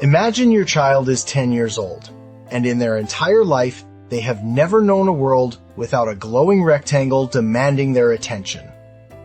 Imagine your child is 10 years old, and in their entire life, they have never known a world without a glowing rectangle demanding their attention.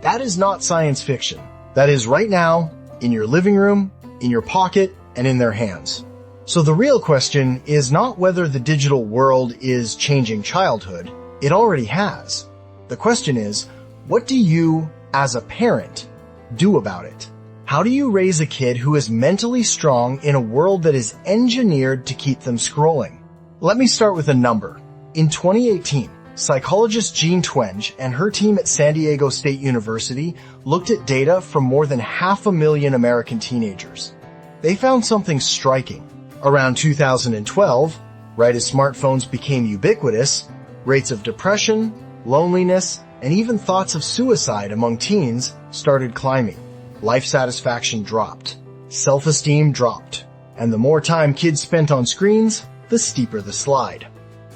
That is not science fiction. That is right now, in your living room, in your pocket, and in their hands. So the real question is not whether the digital world is changing childhood. It already has. The question is, what do you, as a parent, do about it? How do you raise a kid who is mentally strong in a world that is engineered to keep them scrolling? Let me start with a number. In 2018, psychologist Jean Twenge and her team at San Diego State University looked at data from more than 500,000 American teenagers. They found something striking. Around 2012, right as smartphones became ubiquitous, rates of depression, loneliness, and even thoughts of suicide among teens started climbing. Life satisfaction dropped, self-esteem dropped, and the more time kids spent on screens, the steeper the slide.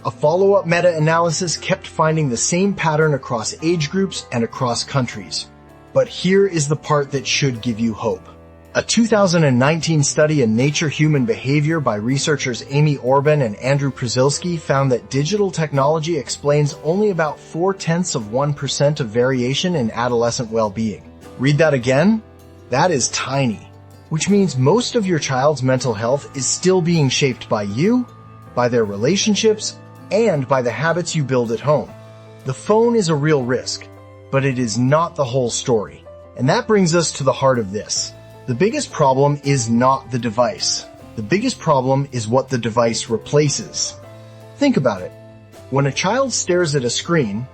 A follow-up meta-analysis kept finding the same pattern across age groups and across countries. But here is the part that should give you hope. A 2019 study in Nature Human Behavior by researchers Amy Orban and Andrew Przylski found that digital technology explains only about 0.4% of variation in adolescent well-being. Read that again? That is tiny, which means most of your child's mental health is still being shaped by you, by their relationships, and by the habits you build at home. The phone is a real risk, but it is not the whole story. And that brings us to the heart of this. The biggest problem is not the device. The biggest problem is what the device replaces. Think about it. When a child stares at a screen,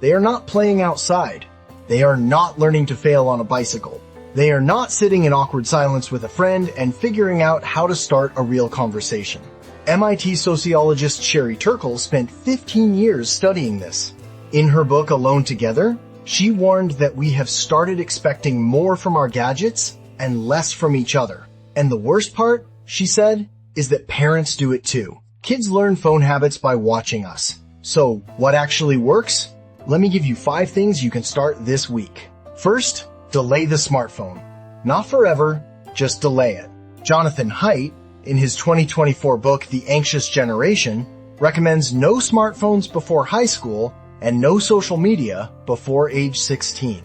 they are not playing outside. They are not learning to fail on a bicycle. They are not sitting in awkward silence with a friend and figuring out how to start a real conversation. MIT sociologist Sherry Turkle spent 15 years studying this. In her book Alone Together, she warned that we have started expecting more from our gadgets and less from each other. And the worst part, she said, is that parents do it too. Kids learn phone habits by watching us. So, what actually works? Let me give you 5 things you can start this week. First, delay the smartphone. Not forever, just delay it. Jonathan Haidt, in his 2024 book The Anxious Generation, recommends no smartphones before high school and no social media before age 16.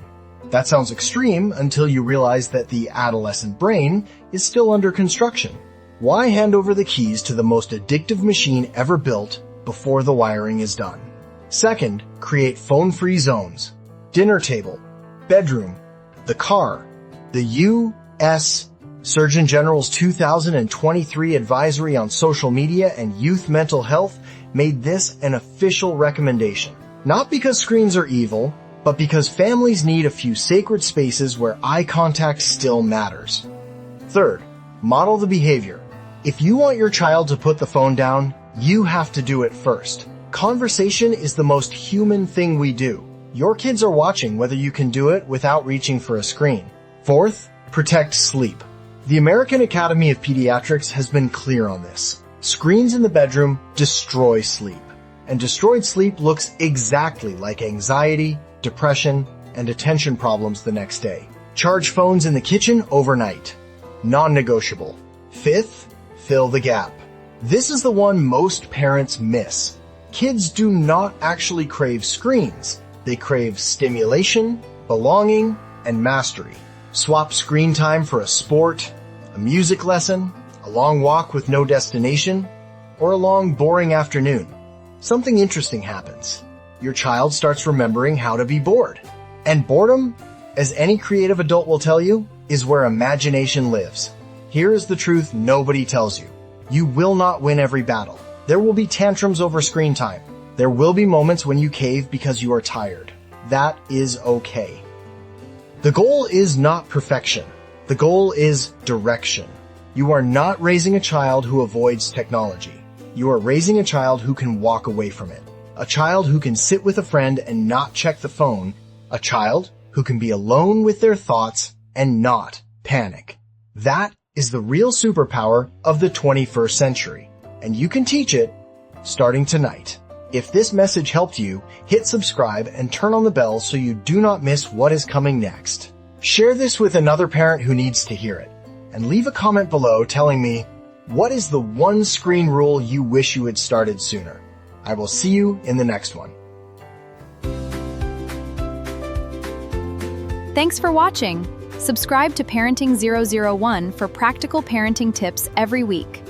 That sounds extreme until you realize that the adolescent brain is still under construction. Why hand over the keys to the most addictive machine ever built before the wiring is done? Second, create phone-free zones. Dinner table, bedroom, the car. The U.S. Surgeon General's 2023 advisory on social media and youth mental health made this an official recommendation. Not because screens are evil, but because families need a few sacred spaces where eye contact still matters. Third, model the behavior. If you want your child to put the phone down, you have to do it first. Conversation is the most human thing we do. Your kids are watching whether you can do it without reaching for a screen. Fourth, protect sleep. The American Academy of Pediatrics has been clear on this. Screens in the bedroom destroy sleep. And destroyed sleep looks exactly like anxiety, depression, and attention problems the next day. Charge phones in the kitchen overnight. Non-negotiable. Fifth, fill the gap. This is the one most parents miss. Kids do not actually crave screens. They crave stimulation, belonging, and mastery. Swap screen time for a sport, a music lesson, a long walk with no destination, or a long, boring afternoon. Something interesting happens. Your child starts remembering how to be bored. And boredom, as any creative adult will tell you, is where imagination lives. Here is the truth nobody tells you. You will not win every battle. There will be tantrums over screen time. There will be moments when you cave because you are tired. That is okay. The goal is not perfection. The goal is direction. You are not raising a child who avoids technology. You are raising a child who can walk away from it. A child who can sit with a friend and not check the phone. A child who can be alone with their thoughts and not panic. That is the real superpower of the 21st century. And you can teach it starting tonight. If this message helped you, hit subscribe and turn on the bell so you do not miss what is coming next. Share this with another parent who needs to hear it. And leave a comment below telling me, What is the one screen rule you wish you had started sooner? I will see you in the next one. Thanks for watching. Subscribe to Parenting 001 for practical parenting tips every week.